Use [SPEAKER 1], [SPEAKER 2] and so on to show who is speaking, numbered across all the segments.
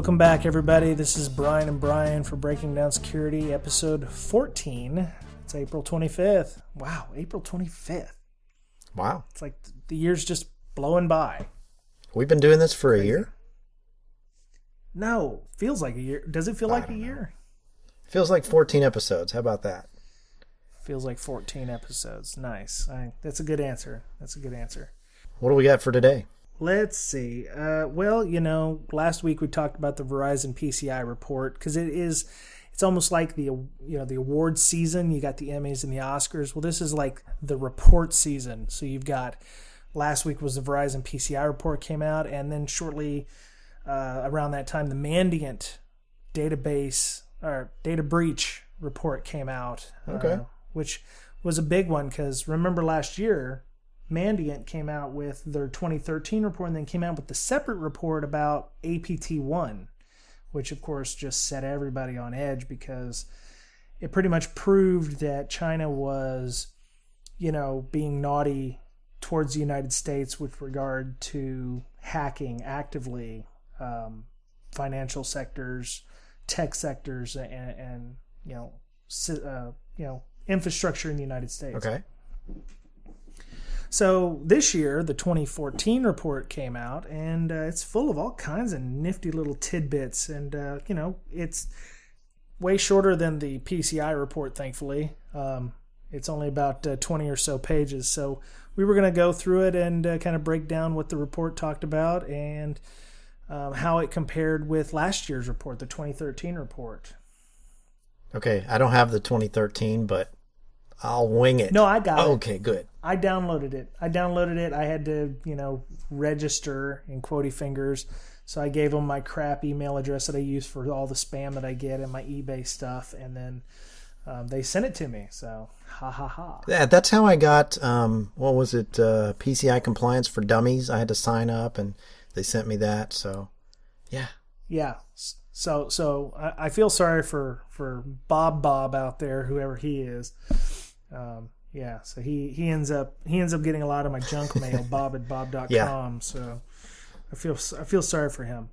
[SPEAKER 1] Welcome back, everybody. This is Brian and Brian for Breaking Down Security, episode 14. It's April 25th. Wow, April 25th.
[SPEAKER 2] Wow.
[SPEAKER 1] It's like the year's just blowing by.
[SPEAKER 2] We've been doing this for a year?
[SPEAKER 1] No, feels like a year. Does it feel like a year?
[SPEAKER 2] Feels like 14 episodes. How about that?
[SPEAKER 1] Feels like 14 episodes. Nice. That's a good answer.
[SPEAKER 2] What do we got for today?
[SPEAKER 1] Let's see. Last week we talked about the Verizon PCI report because it's almost like the awards season. You got the Emmys and the Oscars. Well, this is like the report season. So you've got last week was the Verizon PCI report came out, and then shortly around that time the Mandiant database or data breach report came out.
[SPEAKER 2] Okay.
[SPEAKER 1] Which was a big one because remember last year Mandiant came out with their 2013 report and then came out with the separate report about APT1, which of course just set everybody on edge because it pretty much proved that China was, being naughty towards the United States with regard to hacking actively financial sectors, tech sectors, and infrastructure in the United States.
[SPEAKER 2] Okay.
[SPEAKER 1] So this year, the 2014 report came out, and it's full of all kinds of nifty little tidbits. And, it's way shorter than the PCI report, thankfully. It's only about 20 or so pages. So we were going to go through it and kind of break down what the report talked about and how it compared with last year's report, the 2013 report.
[SPEAKER 2] Okay, I don't have the 2013, but I'll wing it.
[SPEAKER 1] No, I got it.
[SPEAKER 2] Okay, good.
[SPEAKER 1] I downloaded it. I had to, register in quotey fingers. So I gave them my crap email address that I use for all the spam that I get and my eBay stuff. And then they sent it to me. So, ha.
[SPEAKER 2] Yeah, that's how I got, PCI Compliance for Dummies. I had to sign up, and they sent me that. So, yeah.
[SPEAKER 1] Yeah. So I feel sorry for Bob out there, whoever he is. So he ends up getting a lot of my junk mail, bob@bob.com.
[SPEAKER 2] Yeah.
[SPEAKER 1] So I feel sorry for him.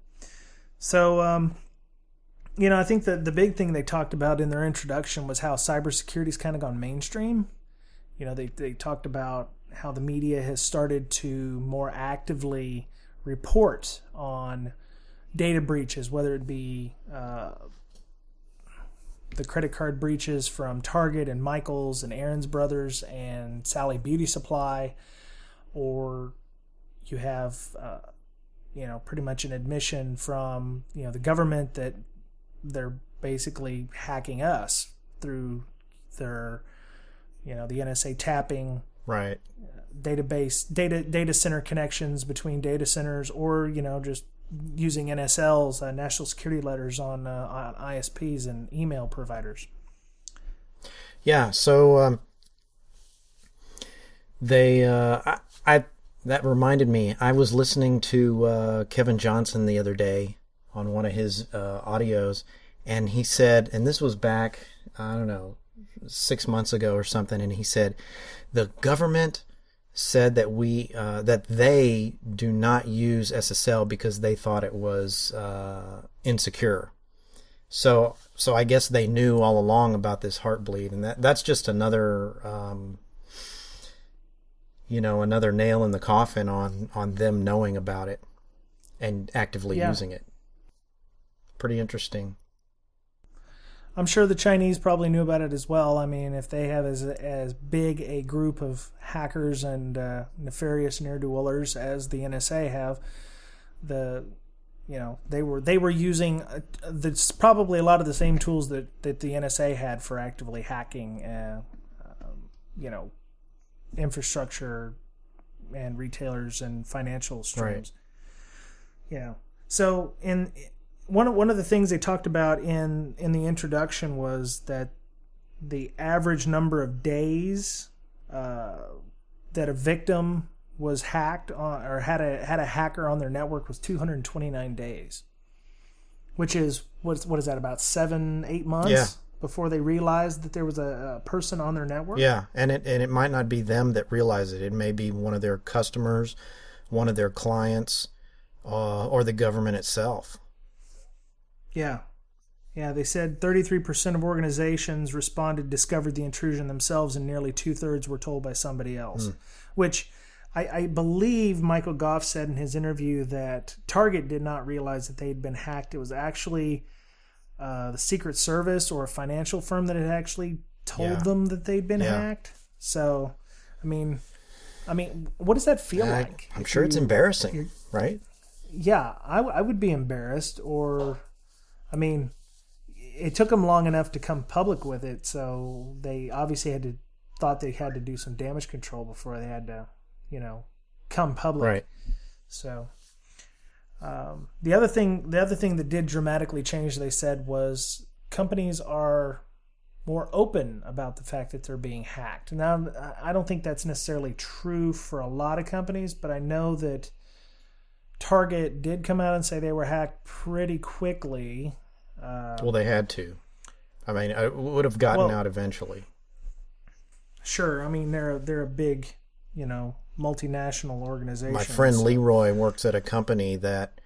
[SPEAKER 1] So I think that the big thing they talked about in their introduction was how cybersecurity's kind of gone mainstream. They talked about how the media has started to more actively report on data breaches, whether it be the credit card breaches from Target and Michaels and Aaron's Brothers and Sally Beauty Supply, or you have, pretty much an admission from, the government that they're basically hacking us through their, the NSA tapping.
[SPEAKER 2] Right.
[SPEAKER 1] Data center connections between data centers, or, just using NSLs, national security letters on ISPs and email providers.
[SPEAKER 2] Yeah, so that reminded me. I was listening to Kevin Johnson the other day on one of his audios, and he said, and this was back, 6 months ago or something, and he said, the government said that they do not use SSL because they thought it was insecure. So I guess they knew all along about this Heartbleed, and that's just another another nail in the coffin on them knowing about it and actively using it. Pretty interesting.
[SPEAKER 1] I'm sure the Chinese probably knew about it as well. I mean, if they have as big a group of hackers and nefarious ne'er-do-wellers as the NSA have, they were using probably a lot of the same tools that the NSA had for actively hacking, infrastructure and retailers and financial streams.
[SPEAKER 2] Right.
[SPEAKER 1] So One of the things they talked about in the introduction was that the average number of days that a victim was hacked on, or had a hacker on their network, was 229 days, which is what is that, about 7-8 months before they realized that there was a person on their network.
[SPEAKER 2] Yeah, and it might not be them that realize it. It may be one of their customers, one of their clients, or the government itself.
[SPEAKER 1] Yeah. Yeah, they said 33% of organizations discovered the intrusion themselves, and nearly two-thirds were told by somebody else. Which I believe Michael Goff said in his interview that Target did not realize that they'd been hacked. It was actually the Secret Service or a financial firm that had actually told them that they'd been hacked. So, I mean, what does that feel like?
[SPEAKER 2] I'm sure it's embarrassing, right?
[SPEAKER 1] Yeah, I would be embarrassed, or, I mean, it took them long enough to come public with it, so they obviously thought they had to do some damage control before they had to, come public.
[SPEAKER 2] Right.
[SPEAKER 1] So, the other thing that did dramatically change, they said, was companies are more open about the fact that they're being hacked. Now, I don't think that's necessarily true for a lot of companies, but I know that Target did come out and say they were hacked pretty quickly.
[SPEAKER 2] Well, they had to. I mean, it would have gotten out eventually.
[SPEAKER 1] Sure. I mean, they're a big, multinational organization.
[SPEAKER 2] My friend Leroy works at a company that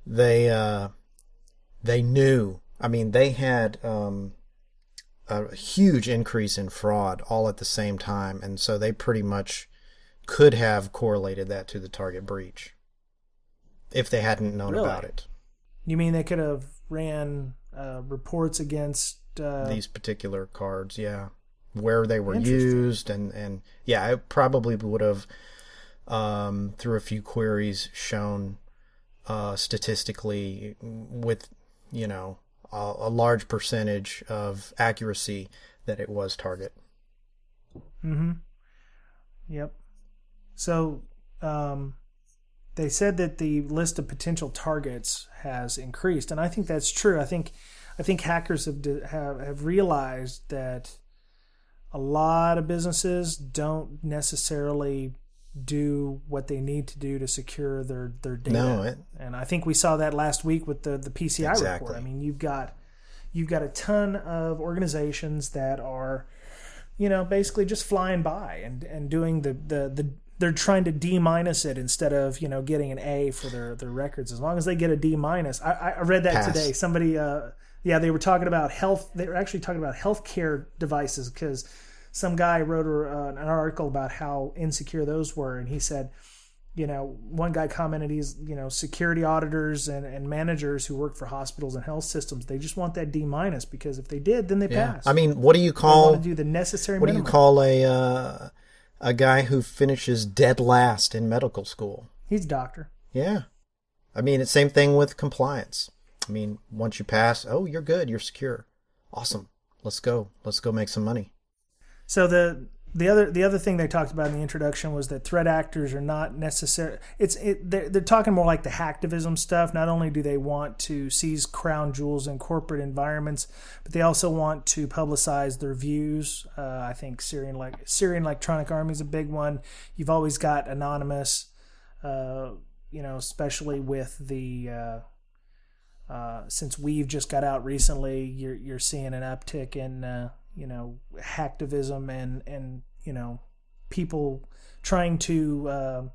[SPEAKER 2] they knew. I mean, they had a huge increase in fraud all at the same time, and so they pretty much could have correlated that to the Target breach if they hadn't known about it.
[SPEAKER 1] You mean they could have ran reports against
[SPEAKER 2] these particular cards, where they were used, and it probably would have through a few queries shown statistically with a large percentage of accuracy that it was Target.
[SPEAKER 1] Yep. So they said that the list of potential targets has increased, and I think that's true. I think hackers have realized that a lot of businesses don't necessarily do what they need to do to secure their data. And I think we saw that last week with the PCI report. I mean, you've got a ton of organizations that are, basically just flying by and doing they're trying to D- it instead of, getting an A for their records. As long as they get a D-, I read that today. Somebody, they were talking about health. They were actually talking about healthcare devices because some guy wrote an article about how insecure those were, and he said, one guy commented, he's, security auditors and managers who work for hospitals and health systems, they just want that D- because if they did, then they pass.
[SPEAKER 2] I mean, what do you call?
[SPEAKER 1] They want to do the necessary
[SPEAKER 2] what
[SPEAKER 1] minimum.
[SPEAKER 2] Do you call a guy who finishes dead last in medical school?
[SPEAKER 1] He's a doctor. Yeah.
[SPEAKER 2] I mean, it's the same thing with compliance. I mean, once you pass, you're good, you're secure. Awesome. Let's go make some money.
[SPEAKER 1] So the other thing they talked about in the introduction was that threat actors are not necessary. They're talking more like the hacktivism stuff. Not only do they want to seize crown jewels in corporate environments, but they also want to publicize their views. I think Syrian Electronic Army is a big one. You've always got Anonymous, especially with the since Weave just got out recently, you're seeing an uptick in hacktivism and people trying to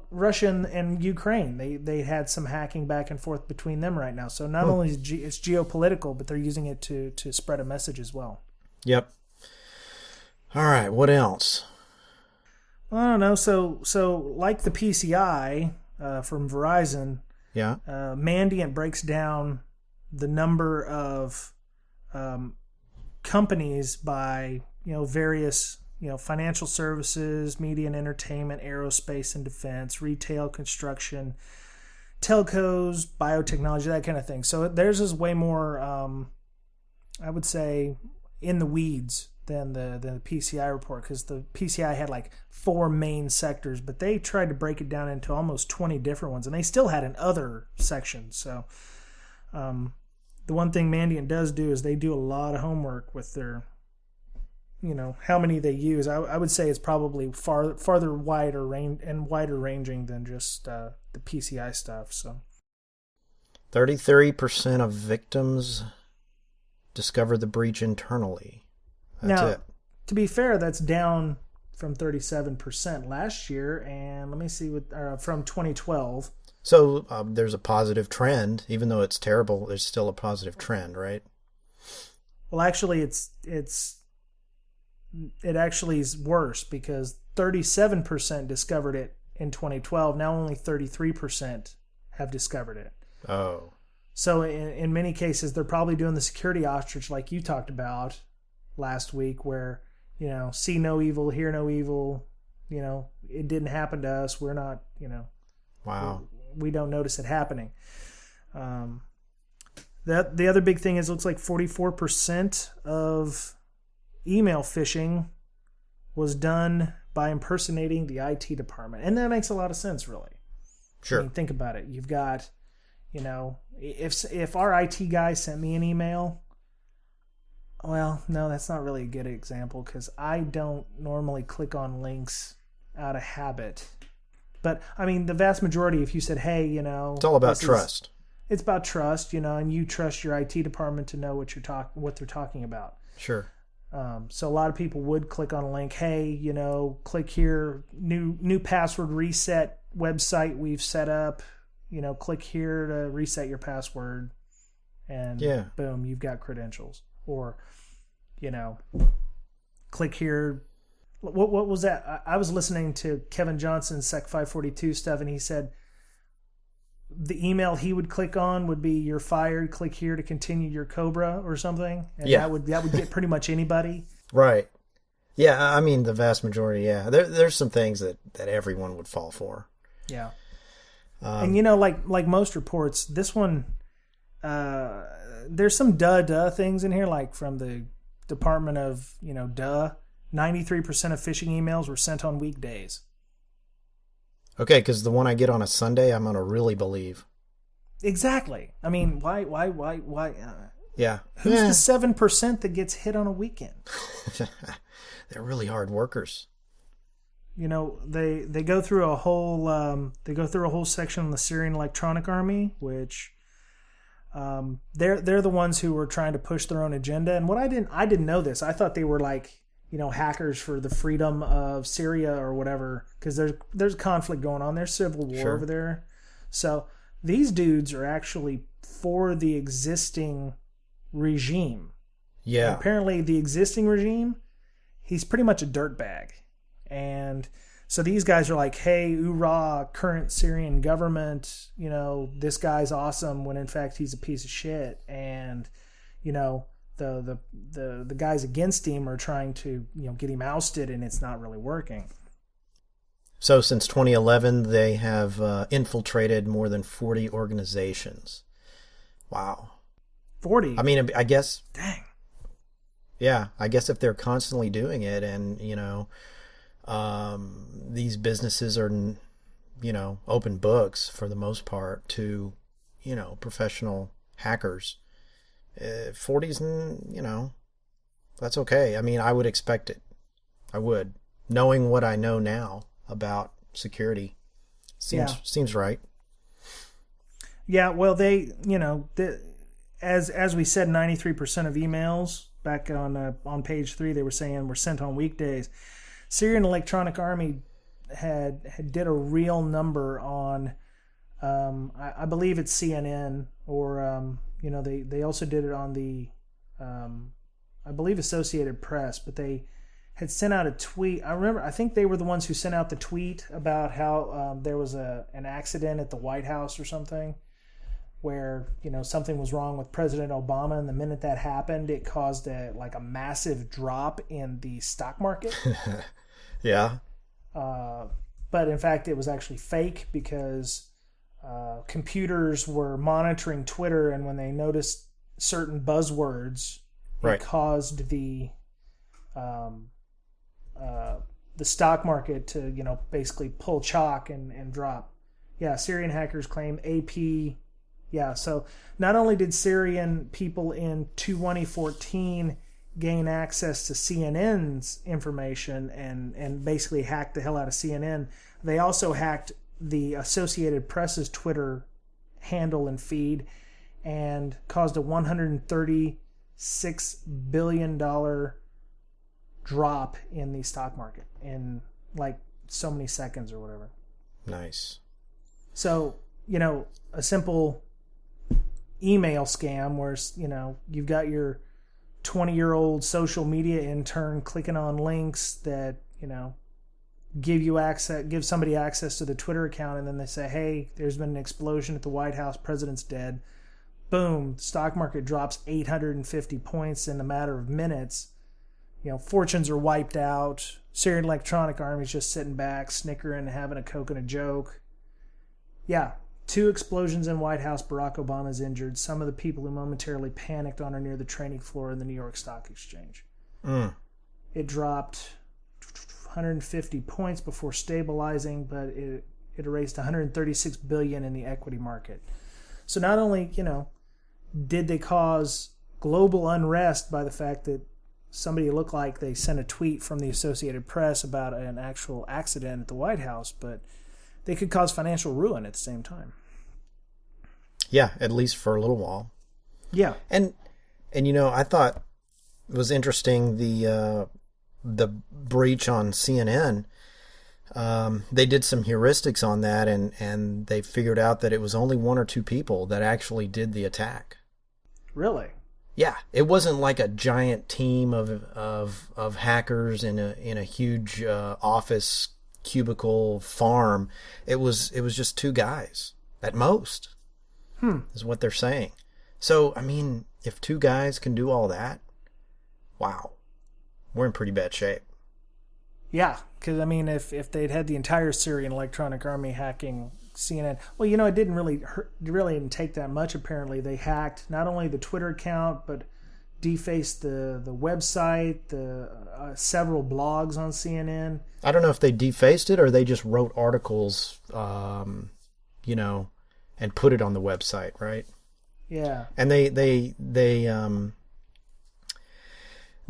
[SPEAKER 1] Russia and Ukraine, they had some hacking back and forth between them right now. So not only is it's geopolitical, but they're using it to spread a message as well.
[SPEAKER 2] Yep. All right, what else?
[SPEAKER 1] I don't know. So like the PCI from Verizon, Mandiant breaks down the number of companies by various financial services, media and entertainment, aerospace and defense, retail, construction, telcos, biotechnology, that kind of thing. So theirs is way more, I would say, in the weeds than the PCI report, because the PCI had like 4 main sectors, but they tried to break it down into almost 20 different ones, and they still had an other section. So the one thing Mandiant does do is they do a lot of homework with their, how many they use. I would say it's probably wider ranging than just the PCI stuff. So
[SPEAKER 2] 33% of victims discovered the breach internally. That's it.
[SPEAKER 1] To be fair, that's down from 37% last year, and let me see from 2012.
[SPEAKER 2] So there's a positive trend, even though it's terrible. There's still a positive trend, right?
[SPEAKER 1] Well, actually, it actually is worse because 37% discovered it in 2012. Now only 33% have discovered it.
[SPEAKER 2] Oh.
[SPEAKER 1] So in many cases, they're probably doing the security ostrich like you talked about last week, where, see no evil, hear no evil. It didn't happen to us. We're not,
[SPEAKER 2] Wow.
[SPEAKER 1] we don't notice it happening. The other big thing is it looks like 44% of email phishing was done by impersonating the IT department. And that makes a lot of sense, really.
[SPEAKER 2] Sure.
[SPEAKER 1] I mean, think about it. You've got, if our IT guy sent me an email, well, no, that's not really a good example because I don't normally click on links out of habit. But, I mean, the vast majority, if you said, hey,
[SPEAKER 2] it's all about trust.
[SPEAKER 1] It's about trust, and you trust your IT department to know what they're talking about.
[SPEAKER 2] Sure.
[SPEAKER 1] So a lot of people would click on a link. Hey, click here, new password reset website we've set up. Click here to reset your password, and boom, you've got credentials. Or, click here. What was that? I was listening to Kevin Johnson's Sec 542 stuff, and he said the email he would click on would be "You're fired. Click here to continue your Cobra" or something, and that would get pretty much anybody.
[SPEAKER 2] Right. Yeah, I mean the vast majority. Yeah, there's some things that everyone would fall for.
[SPEAKER 1] Yeah. And like most reports, this one, there's some duh things in here, like from the Department of 93% of phishing emails were sent on weekdays.
[SPEAKER 2] Okay, because the one I get on a Sunday, I'm gonna really believe.
[SPEAKER 1] Exactly. I mean, why?
[SPEAKER 2] Yeah.
[SPEAKER 1] Who's the 7% that gets hit on a weekend?
[SPEAKER 2] They're really hard workers.
[SPEAKER 1] They go through a whole section on the Syrian Electronic Army, which they're the ones who were trying to push their own agenda. And I didn't know this. I thought they were like hackers for the freedom of Syria or whatever, because there's conflict going on. There's civil war over there. So these dudes are actually for the existing regime. Yeah. And apparently the existing regime, he's pretty much a dirtbag. And so these guys are like, hey, oorah, current Syrian government, this guy's awesome, when in fact he's a piece of shit. And, the guys against him are trying to, get him ousted, and it's not really working.
[SPEAKER 2] So since 2011, they have infiltrated more than 40 organizations. Wow.
[SPEAKER 1] 40?
[SPEAKER 2] I mean, I guess...
[SPEAKER 1] Dang.
[SPEAKER 2] Yeah, I guess if they're constantly doing it and, these businesses are, open books for the most part to, professional hackers. 40's, that's okay. I mean, I would expect it. I would. Knowing what I know now about security seems right.
[SPEAKER 1] Yeah, well, they, as we said, 93% of emails back on page 3, they were saying were sent on weekdays. Syrian Electronic Army had did a real number on, I believe it's CNN, or they also did it on the, I believe Associated Press, but they had sent out a tweet. I think they were the ones who sent out the tweet about how there was an accident at the White House or something, where something was wrong with President Obama, and the minute that happened, it caused a massive drop in the stock market.
[SPEAKER 2] Yeah.
[SPEAKER 1] But in fact, it was actually fake, because computers were monitoring Twitter, and when they noticed certain buzzwords, it caused the stock market to basically pull chalk and drop. Yeah, Syrian hackers claim AP. Yeah, so not only did Syrian people in 2014 gain access to CNN's information and basically hacked the hell out of CNN, they also hacked the Associated Press's Twitter handle and feed and caused a $136 billion drop in the stock market in so many seconds or whatever.
[SPEAKER 2] Nice.
[SPEAKER 1] So, a simple email scam where, you've got your 20-year-old social media intern clicking on links that, give somebody access to the Twitter account, and then they say, hey, there's been an explosion at the White House, president's dead. Boom, stock market drops 850 points in a matter of minutes. Fortunes are wiped out. Syrian electronic army's just sitting back, snickering, having a Coke and a joke. Yeah, 2 explosions in White House. Barack Obama's injured. Some of the people who momentarily panicked on or near the trading floor in the New York Stock Exchange. It dropped 150 points before stabilizing, but it erased 136 billion in the equity market. So not only, did they cause global unrest by the fact that somebody looked like they sent a tweet from the Associated Press about an actual accident at the White House, but they could cause financial ruin at the same time.
[SPEAKER 2] Yeah, at least for a little while.
[SPEAKER 1] Yeah.
[SPEAKER 2] And I thought it was interesting the breach on CNN. They did some heuristics on that, and they figured out that it was only 1 or 2 people that actually did the attack.
[SPEAKER 1] Really?
[SPEAKER 2] Yeah, it wasn't like a giant team of hackers in a huge office cubicle farm. It was just 2 guys at most. Is what they're saying. So I mean, if 2 guys can do all that, wow, we're in pretty bad shape.
[SPEAKER 1] Yeah, because I mean, if they'd had the entire Syrian electronic army hacking CNN, well, it didn't really didn't take that much. Apparently, they hacked not only the Twitter account but defaced the website, the several blogs on CNN.
[SPEAKER 2] I don't know if they defaced it or they just wrote articles, and put it on the website, right?
[SPEAKER 1] Yeah.
[SPEAKER 2] And they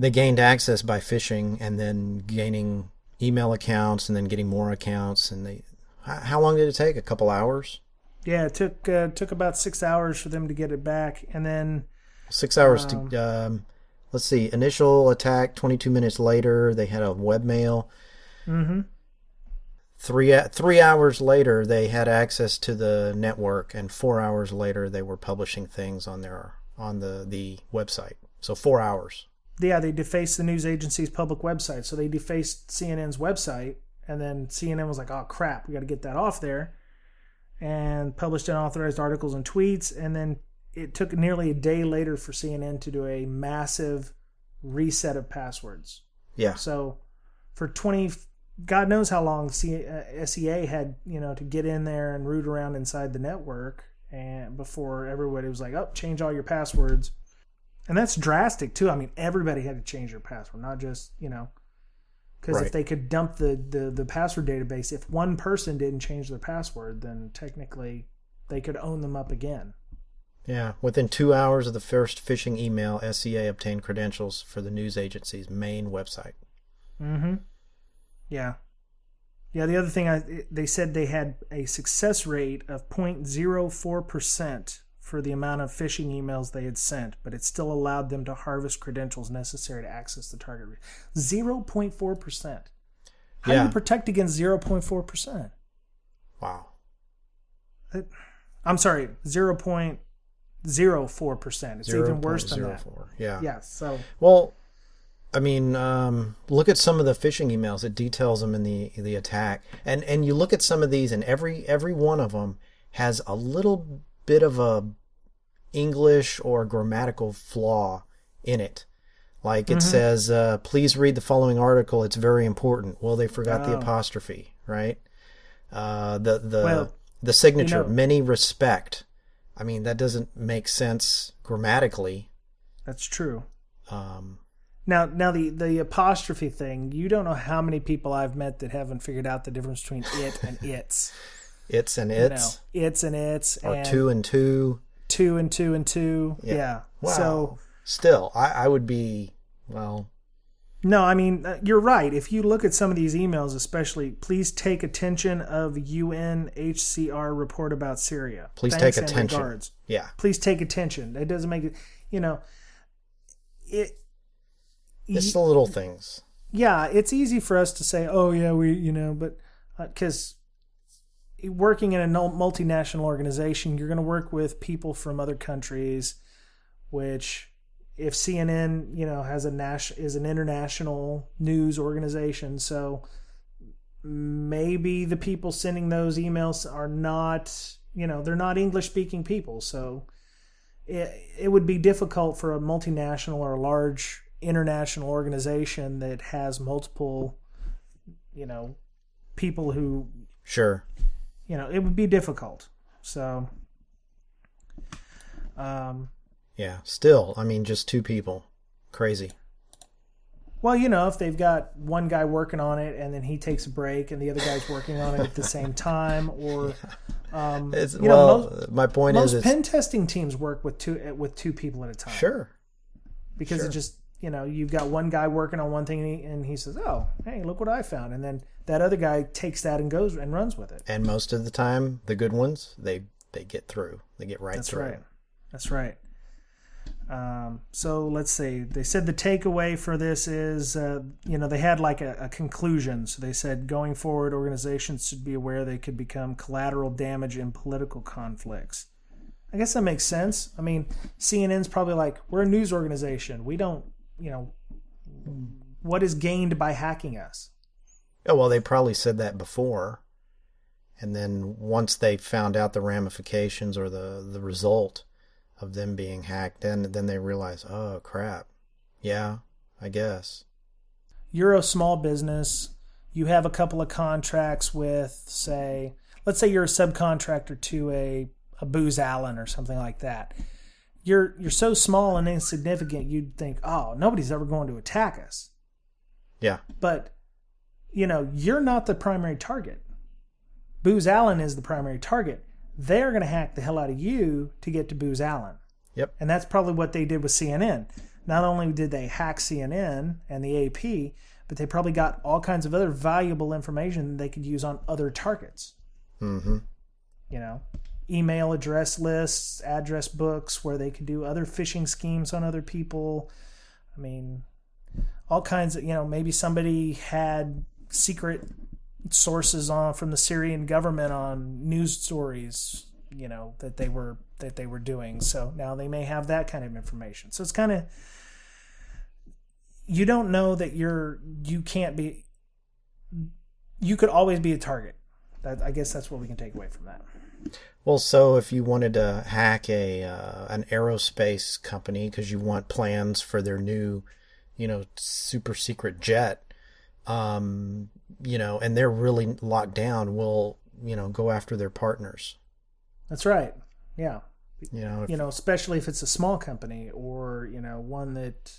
[SPEAKER 2] gained access by phishing and then gaining email accounts and then getting more accounts. And how long did it take? A couple hours?
[SPEAKER 1] Yeah, it took about 6 hours for them to get it back, and then
[SPEAKER 2] 6 hours to let's see. Initial attack. 22 minutes later, they had a webmail.
[SPEAKER 1] Mm-hmm.
[SPEAKER 2] 3 hours later, they had access to the network, and 4 hours later, they were publishing things on the website. So 4 hours.
[SPEAKER 1] Yeah, they defaced the news agency's public website. So they defaced CNN's website, and then CNN was like, "Oh crap, we got to get that off there," and published unauthorized articles and tweets. And then it took nearly a day later for CNN to do a massive reset of passwords.
[SPEAKER 2] Yeah.
[SPEAKER 1] So for God knows how long SEA had, to get in there and root around inside the network, and before everybody was like, "Oh, change all your passwords." And that's drastic too. I mean, everybody had to change their password, not just, because
[SPEAKER 2] Right.
[SPEAKER 1] If they could dump the password database, if one person didn't change their password, then technically they could own them up again.
[SPEAKER 2] Yeah. Within 2 hours of the first phishing email, SEA obtained credentials for the news agency's main website.
[SPEAKER 1] Mm-hmm. Yeah. Yeah, the other thing, they said they had a success rate of 0.04% for the amount of phishing emails they had sent, but it still allowed them to harvest credentials necessary to access the target. 0.4%. How do you protect against 0.4%?
[SPEAKER 2] Wow.
[SPEAKER 1] I'm sorry, 0.04%. It's even worse than that.
[SPEAKER 2] Yeah.
[SPEAKER 1] Yeah, so...
[SPEAKER 2] Well, I mean, look at some of the phishing emails. It details them in the attack. And you look at some of these, and every one of them has a little bit of a English or grammatical flaw in it. Like it says, please read the following article. It's very important. Well, they forgot the apostrophe, right? The signature, many respect. I mean, that doesn't make sense grammatically.
[SPEAKER 1] That's true. Now the apostrophe thing, you don't know how many people I've met that haven't figured out the difference between it and its.
[SPEAKER 2] It's and its.
[SPEAKER 1] It's and its.
[SPEAKER 2] Or
[SPEAKER 1] and
[SPEAKER 2] 2 and 2.
[SPEAKER 1] 2 and 2 and 2. Yeah.
[SPEAKER 2] Wow.
[SPEAKER 1] So
[SPEAKER 2] still, I would be, well...
[SPEAKER 1] No, I mean, you're right. If you look at some of these emails, especially, please take attention of UNHCR report about Syria.
[SPEAKER 2] Please
[SPEAKER 1] Thanks
[SPEAKER 2] take
[SPEAKER 1] and
[SPEAKER 2] attention.
[SPEAKER 1] regards.
[SPEAKER 2] Yeah.
[SPEAKER 1] Please take attention. It doesn't make it,
[SPEAKER 2] It's the little things.
[SPEAKER 1] Yeah, it's easy for us to say, oh, yeah, but because working in a multinational organization, you're going to work with people from other countries, which if CNN, has is an international news organization, so maybe the people sending those emails are not, they're not English speaking people. So it would be difficult for a multinational or a large international organization that has multiple, people who,
[SPEAKER 2] sure,
[SPEAKER 1] it would be difficult. So,
[SPEAKER 2] yeah, still, I mean, just two people. Crazy.
[SPEAKER 1] Well, if they've got one guy working on it and then he takes a break and the other guy's working on it at the same time, or,
[SPEAKER 2] my point is,
[SPEAKER 1] most pen testing teams work with two people at a time.
[SPEAKER 2] Sure.
[SPEAKER 1] Because it just, you've got one guy working on one thing and he says, "Oh, hey, look what I found," and then that other guy takes that and goes and runs with it.
[SPEAKER 2] And most of the time, the good ones, they get through. They get right through.
[SPEAKER 1] That's right. So let's see. They said the takeaway for this is, they had like a conclusion. So they said going forward, organizations should be aware they could become collateral damage in political conflicts. I guess that makes sense. I mean, CNN's probably like, we're a news organization. We don't, what is gained by hacking us?
[SPEAKER 2] Oh, well, they probably said that before. And then once they found out the ramifications or the result of them being hacked, then they realize, oh, crap. Yeah, I guess.
[SPEAKER 1] You're a small business. You have a couple of contracts with, say, let's say you're a subcontractor to a Booz Allen or something like that. You're so small and insignificant, you'd think, oh, nobody's ever going to attack us.
[SPEAKER 2] Yeah.
[SPEAKER 1] But, you're not the primary target. Booz Allen is the primary target. They're going to hack the hell out of you to get to Booz Allen.
[SPEAKER 2] Yep.
[SPEAKER 1] And that's probably what they did with CNN. Not only did they hack CNN and the AP, but they probably got all kinds of other valuable information they could use on other targets.
[SPEAKER 2] Mm-hmm.
[SPEAKER 1] Email address lists, address books, where they could do other phishing schemes on other people. I mean, all kinds of, maybe somebody had secret sources from the Syrian government on news stories, that they were doing. So now they may have that kind of information. So it's kind of, you don't know that you could always be a target. I guess that's what we can take away from that.
[SPEAKER 2] Well, so if you wanted to hack an aerospace company because you want plans for their new, super secret jet, and they're really locked down, will, go after their partners.
[SPEAKER 1] That's right. Yeah.
[SPEAKER 2] Especially
[SPEAKER 1] if it's a small company or, one that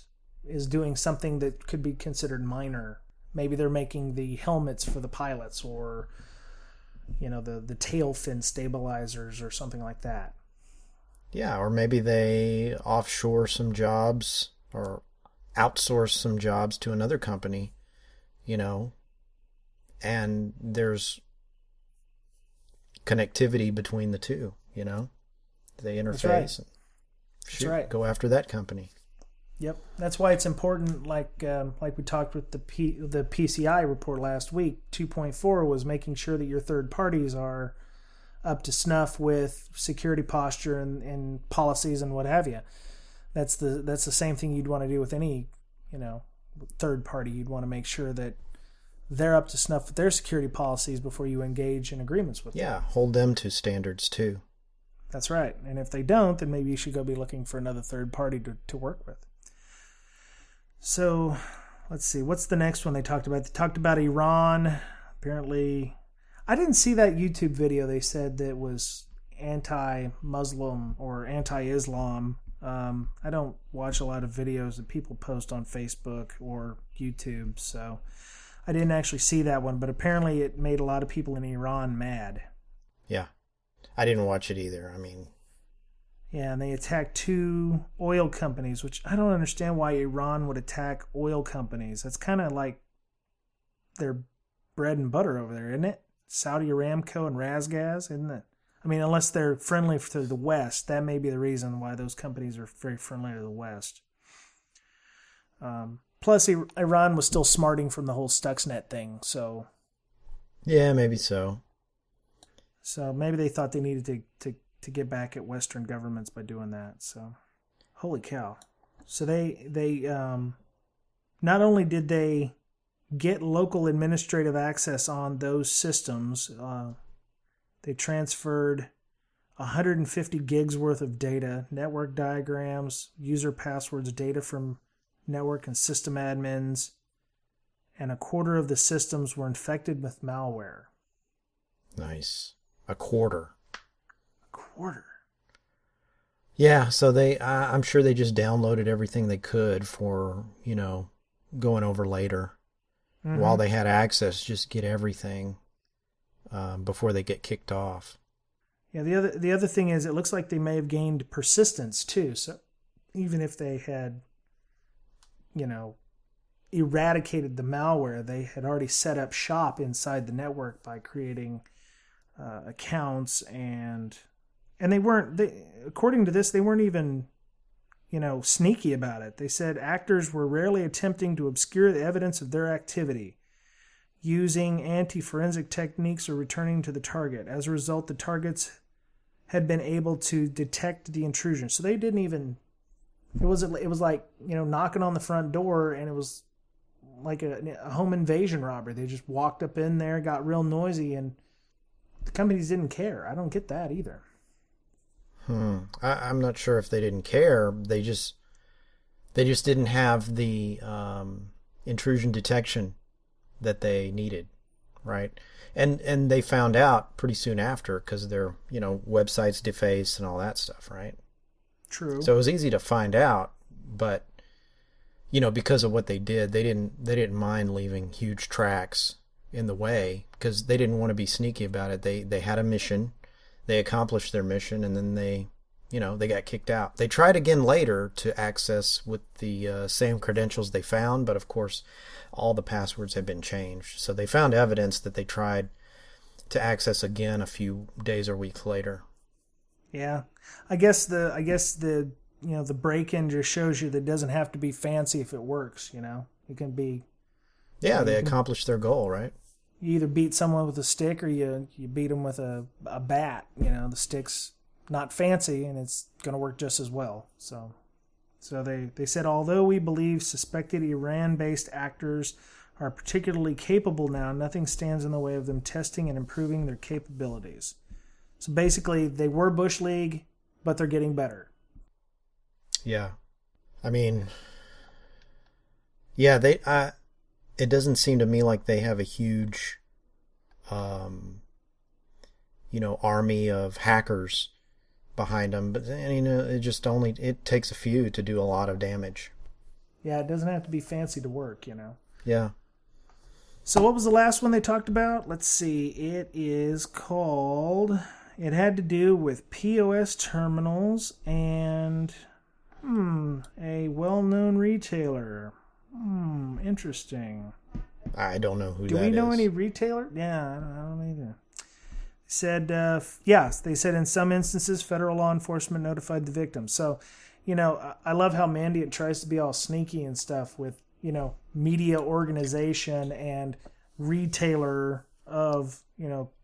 [SPEAKER 1] is doing something that could be considered minor. Maybe they're making the helmets for the pilots, or, the tail fin stabilizers or something like that.
[SPEAKER 2] Yeah, or maybe they offshore some jobs or outsource some jobs to another company, and there's connectivity between the two, They interface and go after that company.
[SPEAKER 1] Yep, that's why it's important. Like we talked with the PCI report last week. 2.4 was making sure that your third parties are up to snuff with security posture and policies and what have you. That's the same thing you'd want to do with any third party. You'd want to make sure that they're up to snuff with their security policies before you engage in agreements with them.
[SPEAKER 2] Yeah, hold them to standards too.
[SPEAKER 1] That's right. And if they don't, then maybe you should go be looking for another third party to work with. So, let's see. What's the next one they talked about? They talked about Iran. Apparently, I didn't see that YouTube video. They said that was anti-Muslim or anti-Islam. I don't watch a lot of videos that people post on Facebook or YouTube, so I didn't actually see that one. But apparently it made a lot of people in Iran mad.
[SPEAKER 2] Yeah. I didn't watch it either. I mean...
[SPEAKER 1] Yeah, and they attacked 2 oil companies, which I don't understand why Iran would attack oil companies. That's kind of like their bread and butter over there, isn't it? Saudi Aramco and Razgas, isn't it? I mean, unless they're friendly to the West, that may be the reason why those companies are very friendly to the West. Plus, Iran was still smarting from the whole Stuxnet thing, so...
[SPEAKER 2] Yeah, maybe so.
[SPEAKER 1] So maybe they thought they needed to get back at Western governments by doing that. So, holy cow! So they not only did they get local administrative access on those systems, they transferred 150 gigs worth of data, network diagrams, user passwords, data from network and system admins, and a quarter of the systems were infected with malware.
[SPEAKER 2] Nice. A quarter.
[SPEAKER 1] A quarter.
[SPEAKER 2] Yeah, so I'm sure they just downloaded everything they could for, going over later. Mm-hmm. While they had access, just get everything before they get kicked off.
[SPEAKER 1] Yeah, the other thing is it looks like they may have gained persistence too. So even if they had, eradicated the malware, they had already set up shop inside the network by creating accounts and according to this, they weren't even, sneaky about it. They said actors were rarely attempting to obscure the evidence of their activity, using anti-forensic techniques or returning to the target. As a result, the targets had been able to detect the intrusion. So they didn't even, it was like, knocking on the front door, and it was like a home invasion robbery. They just walked up in there, got real noisy, and the companies didn't care. I don't get that either.
[SPEAKER 2] I'm not sure if they didn't care. They just didn't have the intrusion detection that they needed, right? And they found out pretty soon after because their websites defaced and all that stuff, right?
[SPEAKER 1] True.
[SPEAKER 2] So it was easy to find out, but because of what they did, they didn't mind leaving huge tracks in the way because they didn't want to be sneaky about it. They had a mission. They accomplished their mission, and then they got kicked out. They tried again later to access with the same credentials they found, but of course, all the passwords had been changed. So they found evidence that they tried to access again a few days or weeks later.
[SPEAKER 1] Yeah, I guess the the break-in just shows you that it doesn't have to be fancy if it works. It can be.
[SPEAKER 2] Yeah, they accomplished their goal, right?
[SPEAKER 1] You either beat someone with a stick or you beat them with a bat. The stick's not fancy and it's going to work just as well. So they said, although we believe suspected Iran-based actors are particularly capable now, nothing stands in the way of them testing and improving their capabilities. So basically, they were Bush League, but they're getting better.
[SPEAKER 2] Yeah. I mean, yeah, it doesn't seem to me like they have a huge, army of hackers behind them. But, it takes a few to do a lot of damage.
[SPEAKER 1] Yeah, it doesn't have to be fancy to work,
[SPEAKER 2] Yeah.
[SPEAKER 1] So what was the last one they talked about? Let's see. It had to do with POS terminals and a well-known retailer. Interesting.
[SPEAKER 2] I don't know who that is.
[SPEAKER 1] Do we know any retailer? Yeah, I don't either. They said in some instances, federal law enforcement notified the victim. So, I love how Mandiant tries to be all sneaky and stuff with, media organization and retailer of,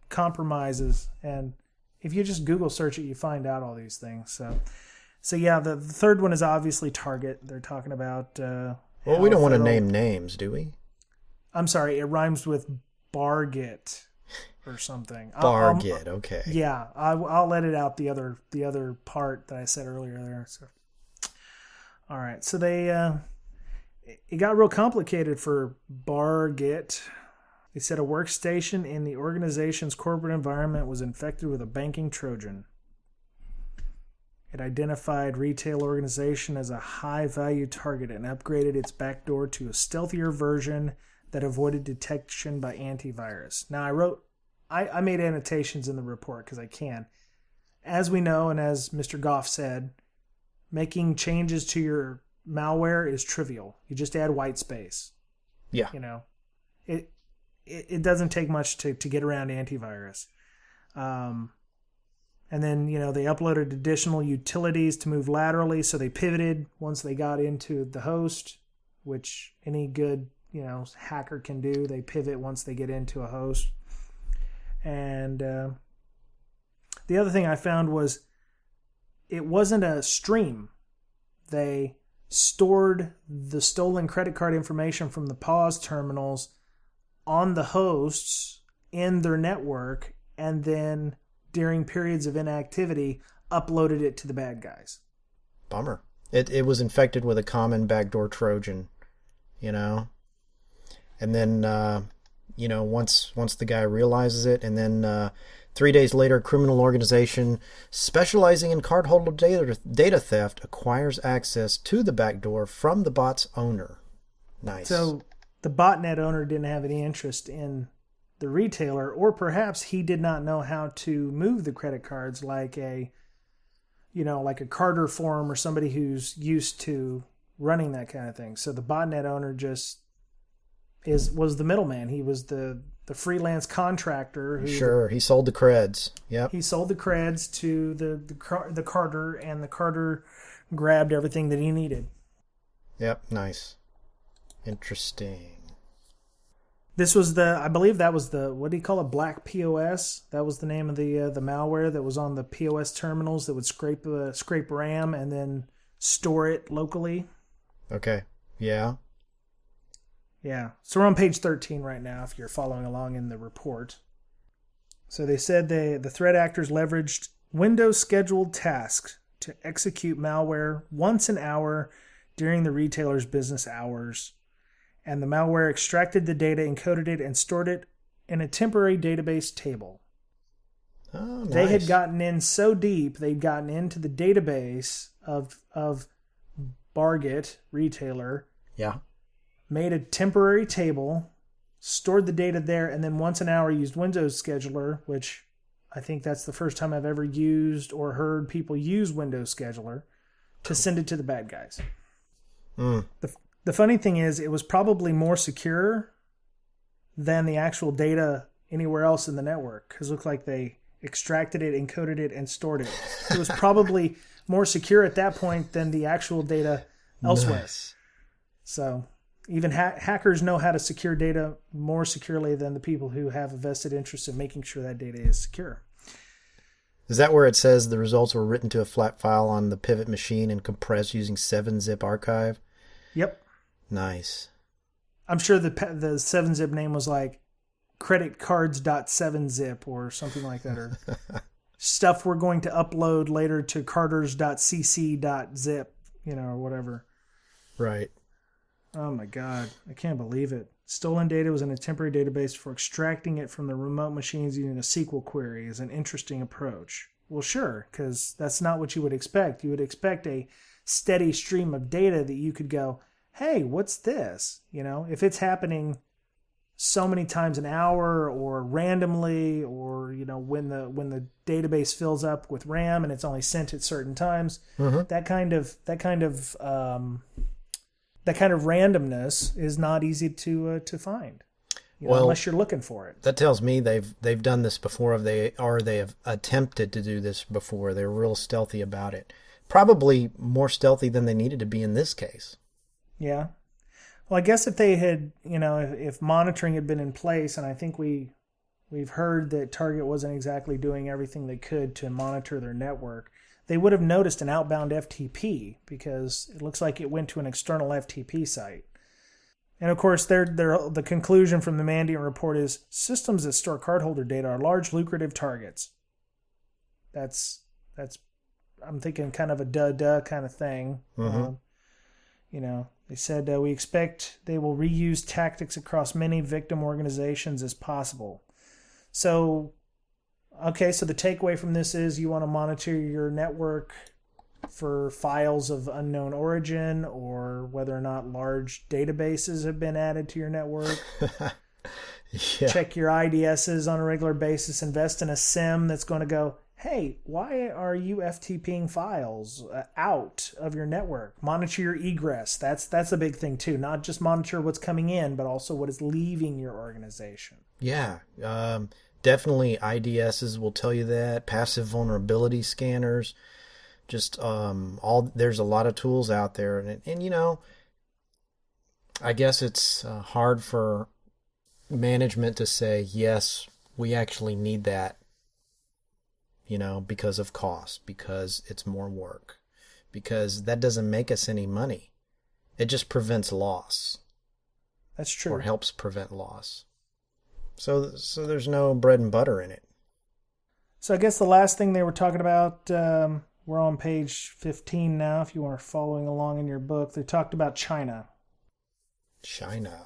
[SPEAKER 1] compromises. And if you just Google search it, you find out all these things. So yeah, the third one is obviously Target. They're talking about...
[SPEAKER 2] well, we don't want to name names, do we?
[SPEAKER 1] I'm sorry, it rhymes with Barget or something.
[SPEAKER 2] Barget, okay.
[SPEAKER 1] Yeah, I'll let it out the other part that I said earlier there. So, all right, so it got real complicated for Barget. They said a workstation in the organization's corporate environment was infected with a banking Trojan. It identified retail organization as a high-value target and upgraded its backdoor to a stealthier version that avoided detection by antivirus. Now, I made annotations in the report because I can. As we know, and as Mr. Goff said, making changes to your malware is trivial. You just add white space.
[SPEAKER 2] Yeah.
[SPEAKER 1] It doesn't take much to get around antivirus. And then, they uploaded additional utilities to move laterally, so they pivoted once they got into the host, which any good, hacker can do. They pivot once they get into a host. And The other thing I found was it wasn't a stream. They stored the stolen credit card information from the POS terminals on the hosts in their network, and then during periods of inactivity uploaded it to the bad guys.
[SPEAKER 2] Bummer. It was infected with a common backdoor Trojan, you know? And then, once the guy realizes it, and then 3 days later, a criminal organization specializing in cardholder data theft acquires access to the backdoor from the bot's owner. Nice.
[SPEAKER 1] So the botnet owner didn't have any interest in the retailer, or perhaps he did not know how to move the credit cards like a Carter form or somebody who's used to running that kind of thing. So the botnet owner just was the middleman. He was the freelance contractor.
[SPEAKER 2] He sold the creds. Yep.
[SPEAKER 1] He sold the creds to the Carter, and the Carter grabbed everything that he needed.
[SPEAKER 2] Yep, nice. Interesting.
[SPEAKER 1] This was I believe that was what do you call it? Black POS. That was the name of the malware that was on the POS terminals that would scrape RAM and then store it locally.
[SPEAKER 2] Okay. Yeah.
[SPEAKER 1] Yeah. So we're on page 13 right now if you're following along in the report. So they said the threat actors leveraged Windows scheduled tasks to execute malware once an hour during the retailer's business hours. And the malware extracted the data, encoded it, and stored it in a temporary database table.
[SPEAKER 2] Oh, nice.
[SPEAKER 1] They had gotten in so deep, they'd gotten into the database of Bargit, retailer.
[SPEAKER 2] Yeah.
[SPEAKER 1] Made a temporary table, stored the data there, and then once an hour used Windows Scheduler, which I think that's the first time I've ever used or heard people use Windows Scheduler, to send it to the bad guys.
[SPEAKER 2] Mm.
[SPEAKER 1] The funny thing is, it was probably more secure than the actual data anywhere else in the network, because it looked like they extracted it, encoded it, and stored it. It was probably more secure at that point than the actual data elsewhere.
[SPEAKER 2] Nice.
[SPEAKER 1] So even hackers know how to secure data more securely than the people who have a vested interest in making sure that data is secure.
[SPEAKER 2] Is that where it says the results were written to a flat file on the pivot machine and compressed using 7-zip archive?
[SPEAKER 1] Yep.
[SPEAKER 2] Nice.
[SPEAKER 1] I'm sure the 7-zip name was like creditcards.7zip or something like that, or stuff we're going to upload later to carters.cc.zip, or whatever.
[SPEAKER 2] Right.
[SPEAKER 1] Oh my God. I can't believe it. Stolen data was in a temporary database for extracting it from the remote machines using a SQL query is an interesting approach. Well, sure, because that's not what you would expect. You would expect a steady stream of data that you could go, hey, what's this? If it's happening so many times an hour or randomly, or, when the database fills up with RAM and it's only sent at certain times, that kind of randomness is not easy to find, unless you're looking for it.
[SPEAKER 2] That tells me they've done this before, they have attempted to do this before. They're real stealthy about it. Probably more stealthy than they needed to be in this case.
[SPEAKER 1] Yeah. Well, I guess if they had, if monitoring had been in place, and I think we've heard that Target wasn't exactly doing everything they could to monitor their network, they would have noticed an outbound FTP, because it looks like it went to an external FTP site. And of course, the conclusion from the Mandiant report is systems that store cardholder data are large, lucrative targets. That's I'm thinking kind of a duh kind of thing.
[SPEAKER 2] Mm-hmm.
[SPEAKER 1] They said we expect they will reuse tactics across many victim organizations as possible. So the takeaway from this is you want to monitor your network for files of unknown origin, or whether or not large databases have been added to your network.
[SPEAKER 2] Yeah.
[SPEAKER 1] Check your IDSs on a regular basis. Invest in a SIM that's going to go, hey, why are you FTPing files out of your network? Monitor your egress. That's a big thing too. Not just monitor what's coming in, but also what is leaving your organization.
[SPEAKER 2] Yeah. Definitely IDSs will tell you that. Passive vulnerability scanners. Just there's a lot of tools out there. And I guess it's hard for management to say, yes, we actually need that. because of cost, because it's more work, because that doesn't make us any money. It just prevents loss.
[SPEAKER 1] That's true.
[SPEAKER 2] Or helps prevent loss. So there's no bread and butter in it.
[SPEAKER 1] So I guess the last thing they were talking about, we're on page 15 now, if you are following along in your book. They talked about China.
[SPEAKER 2] China.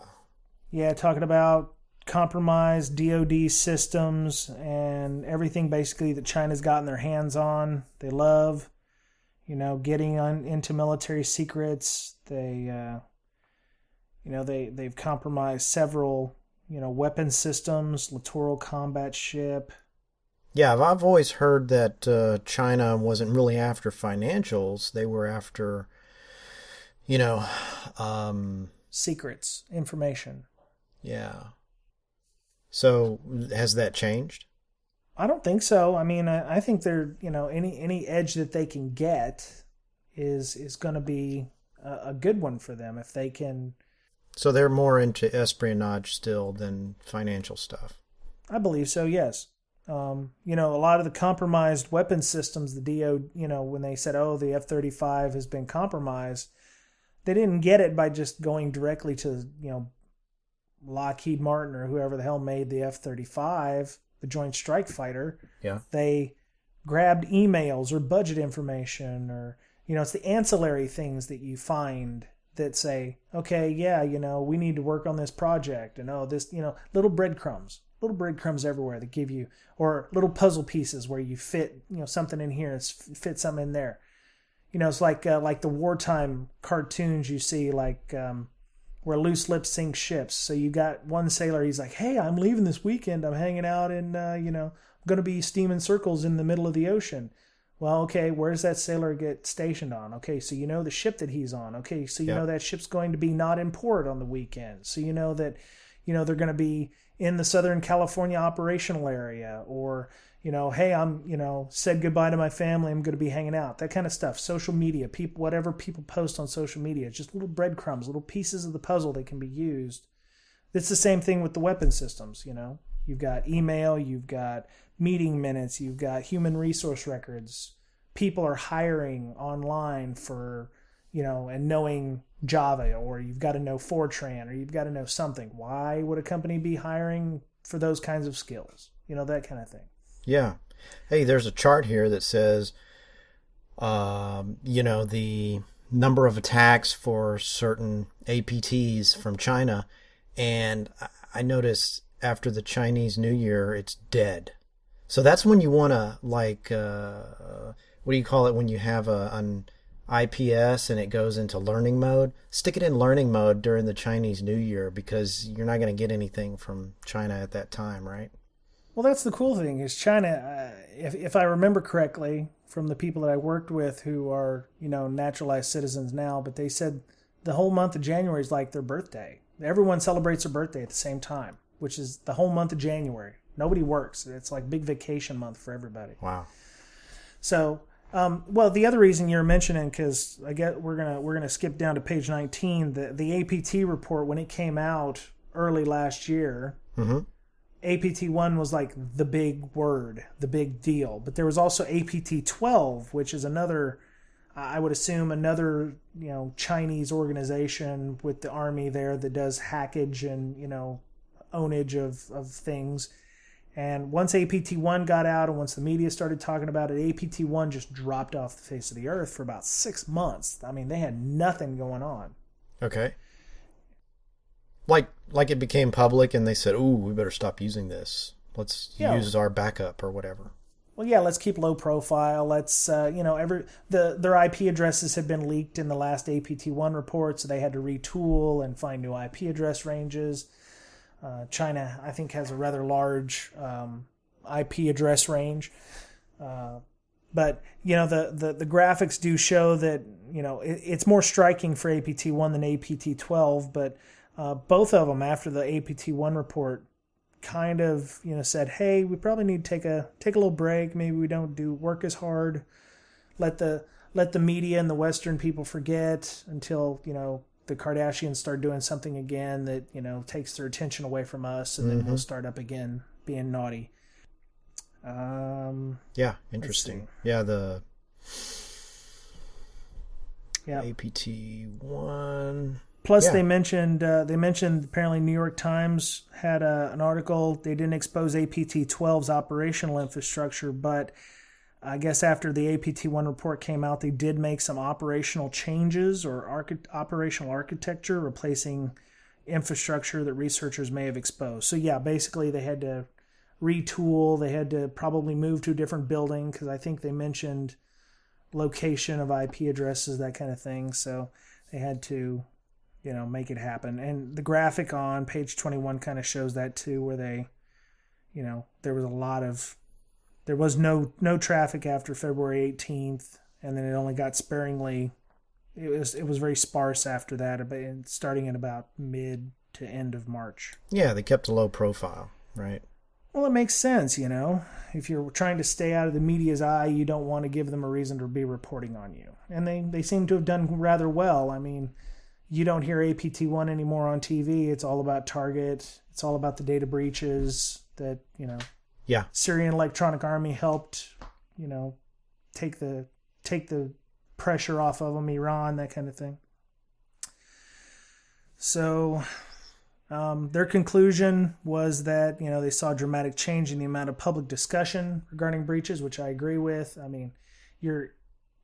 [SPEAKER 1] Yeah, talking about compromised DoD systems and everything basically that China's gotten their hands on. They love, getting into military secrets. They've compromised several, weapon systems, littoral combat ship.
[SPEAKER 2] Yeah, I've always heard that China wasn't really after financials. They were after,
[SPEAKER 1] secrets, information.
[SPEAKER 2] Yeah. So has that changed?
[SPEAKER 1] I don't think so. I mean, I think they're, any edge that they can get is going to be a good one for them if they can.
[SPEAKER 2] So they're more into espionage still than financial stuff.
[SPEAKER 1] I believe so, yes. A lot of the compromised weapon systems, the DO, when they said, the F-35 has been compromised, they didn't get it by just going directly to, Lockheed Martin or whoever the hell made the F-35, the Joint Strike Fighter.
[SPEAKER 2] Yeah.
[SPEAKER 1] They grabbed emails or budget information or, it's the ancillary things that you find that say, okay, yeah, we need to work on this project. And, this, little breadcrumbs everywhere that give you, or little puzzle pieces where you fit, something in here and fit something in there. It's like the wartime cartoons you see, like where loose lips sink ships. So you got one sailor, he's like, hey, I'm leaving this weekend. I'm hanging out and, I'm going to be steaming circles in the middle of the ocean. Well, okay, where's that sailor get stationed on? Okay, so the ship that he's on. Okay, so you know that ship's going to be not in port on the weekend. So that, they're going to be in the Southern California operational area, or, hey, I'm, said goodbye to my family. I'm going to be hanging out, that kind of stuff. Social media, whatever people post on social media, just little breadcrumbs, little pieces of the puzzle that can be used. It's the same thing with the weapon systems. You've got email, you've got meeting minutes, you've got human resource records. People are hiring online for, and knowing Java, or you've got to know Fortran, or you've got to know something. Why would a company be hiring for those kinds of skills? That kind of thing.
[SPEAKER 2] Yeah. Hey, there's a chart here that says, the number of attacks for certain APTs from China. And I noticed after the Chinese New Year, it's dead. So that's when you want to, what do you call it when you have an IPS and it goes into learning mode? Stick it in learning mode during the Chinese New Year, because you're not going to get anything from China at that time, right?
[SPEAKER 1] Well, that's the cool thing is China, if I remember correctly from the people that I worked with who are, naturalized citizens now, but they said the whole month of January is like their birthday. Everyone celebrates their birthday at the same time, which is the whole month of January. Nobody works. It's like big vacation month for everybody.
[SPEAKER 2] Wow.
[SPEAKER 1] So, the other reason you're mentioning, because I get we're gonna skip down to page 19. The APT report, when it came out early last year, APT-1 was like the big word, the big deal. But there was also APT-12, which is another, I would assume another Chinese organization with the army there that does hackage and ownage of things. And once APT-1 got out and once the media started talking about it, APT-1 just dropped off the face of the earth for about 6 months. I mean, they had nothing going on.
[SPEAKER 2] Okay. Like it became public and they said, ooh, we better stop using this. Let's use our backup or whatever.
[SPEAKER 1] Well, yeah, let's keep low profile. Let's, their IP addresses had been leaked in the last APT-1 report, so they had to retool and find new IP address ranges. China, I think, has a rather large IP address range. But, the graphics do show that, it's more striking for APT-1 than APT-12, but both of them, after the APT-1 report, kind of, said, hey, we probably need to take a little break. Maybe we don't work as hard. Let the media and the Western people forget until, the Kardashians start doing something again that, takes their attention away from us, and then we'll start up again being naughty.
[SPEAKER 2] Yeah, interesting. Yeah, the APT 1.
[SPEAKER 1] Plus, they mentioned apparently New York Times had an article. They didn't expose APT 12's operational infrastructure, but I guess after the APT 1 report came out, they did make some operational changes or operational architecture, replacing infrastructure that researchers may have exposed. So yeah, basically they had to retool. They had to probably move to a different building because I think they mentioned location of IP addresses, that kind of thing. So they had to, make it happen. And the graphic on page 21 kind of shows that too, where they, there was no traffic after February 18th, and then it only got sparingly. It was very sparse after that, starting at about mid to end of March.
[SPEAKER 2] Yeah, they kept a low profile, right?
[SPEAKER 1] Well, it makes sense, If you're trying to stay out of the media's eye, you don't want to give them a reason to be reporting on you. And they seem to have done rather well. I mean, you don't hear APT1 anymore on TV. It's all about Target. It's all about the data breaches that,
[SPEAKER 2] Yeah.
[SPEAKER 1] Syrian Electronic Army helped, take the pressure off of them, Iran, that kind of thing. So their conclusion was that, they saw a dramatic change in the amount of public discussion regarding breaches, which I agree with. I mean,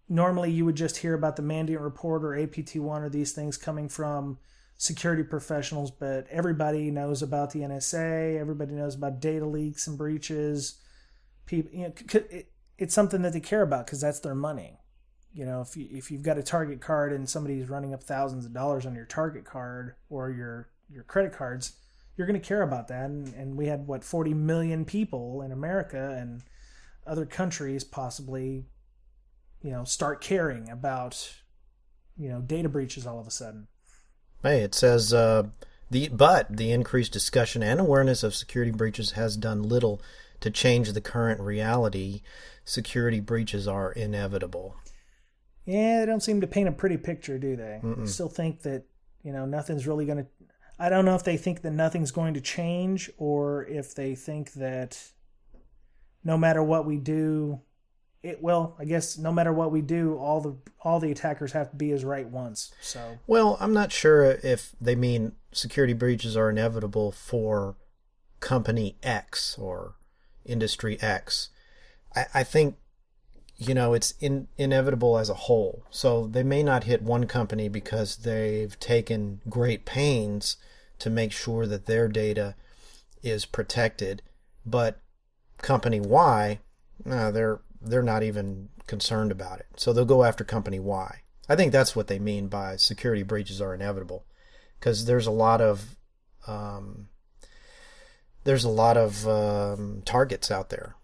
[SPEAKER 1] normally you would just hear about the Mandiant report or APT1 or these things coming from security professionals, but everybody knows about the NSA. Everybody knows about data leaks and breaches. People, it's something that they care about because that's their money. If you've got a Target card and somebody's running up thousands of dollars on your Target card or your credit cards, you're going to care about that. And we had 40 million people in America and other countries possibly, start caring about, data breaches all of a sudden.
[SPEAKER 2] Hey, it says the increased discussion and awareness of security breaches has done little to change the current reality. Security breaches are inevitable.
[SPEAKER 1] Yeah, they don't seem to paint a pretty picture, do they?
[SPEAKER 2] Mm-mm.
[SPEAKER 1] They still think that, nothing's really going to... I don't know if they think that nothing's going to change or if they think that no matter what we do... I guess no matter what we do, all the attackers have to be as right once. So,
[SPEAKER 2] well, I'm not sure if they mean security breaches are inevitable for company X or industry X. I think, it's inevitable as a whole. So they may not hit one company because they've taken great pains to make sure that their data is protected, but company Y, they're not even concerned about it. So they'll go after company Y. I think that's what they mean by security breaches are inevitable, because there's a lot of targets out there.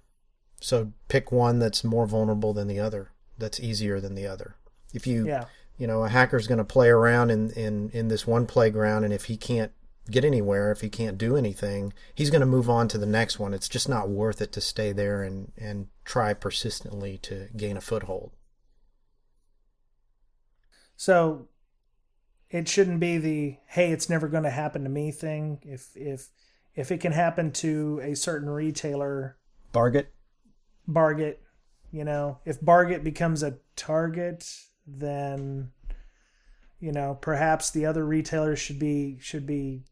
[SPEAKER 2] So pick one that's more vulnerable than the other, that's easier than the other. If a hacker's going to play around in this one playground, and if he can't get anywhere, if he can't do anything, he's going to move on to the next one. It's just not worth it to stay there and try persistently to gain a foothold.
[SPEAKER 1] So it shouldn't be the, hey, it's never going to happen to me thing. If it can happen to a certain retailer,
[SPEAKER 2] Barget,
[SPEAKER 1] if Barget becomes a target, then perhaps the other retailers should be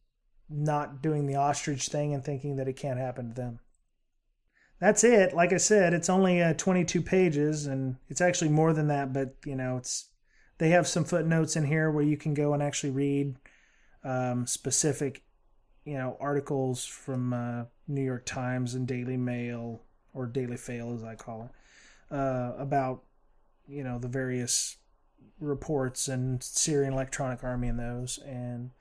[SPEAKER 1] not doing the ostrich thing and thinking that it can't happen to them. That's it. Like I said, it's only 22 pages, and it's actually more than that, but they have some footnotes in here where you can go and actually read specific articles from New York Times and Daily Mail, or Daily Fail as I call it, about the various reports and Syrian Electronic Army and those, and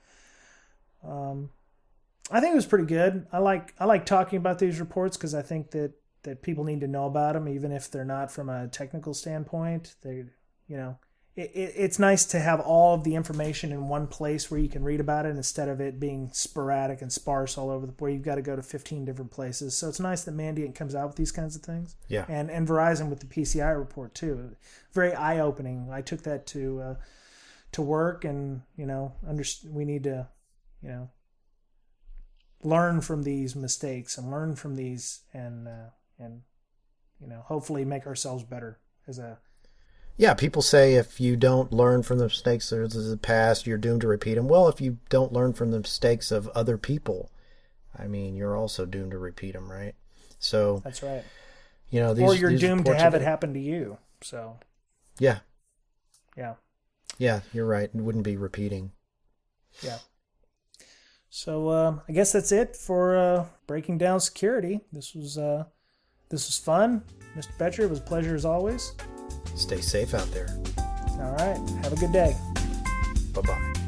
[SPEAKER 1] I think it was pretty good. I like talking about these reports because I think that people need to know about them, even if they're not from a technical standpoint. It's nice to have all of the information in one place where you can read about it instead of it being sporadic and sparse all over where you've got to go to 15 different places. So it's nice that Mandiant comes out with these kinds of things.
[SPEAKER 2] Yeah.
[SPEAKER 1] And Verizon with the PCI report too. Very eye-opening. I took that to work, and we need to learn from these mistakes and learn from these and hopefully make ourselves better as a.
[SPEAKER 2] Yeah, people say if you don't learn from the mistakes of the past, you're doomed to repeat them. Well, if you don't learn from the mistakes of other people, I mean, you're also doomed to repeat them, right? So
[SPEAKER 1] that's right.
[SPEAKER 2] Or
[SPEAKER 1] you're doomed to have it happen to you. So.
[SPEAKER 2] Yeah.
[SPEAKER 1] Yeah.
[SPEAKER 2] Yeah, you're right. It wouldn't be repeating.
[SPEAKER 1] Yeah. So I guess that's it for breaking down security. This was fun, Mr. Betcher. It was a pleasure as always.
[SPEAKER 2] Stay safe out there.
[SPEAKER 1] All right. Have a good day.
[SPEAKER 2] Bye-bye.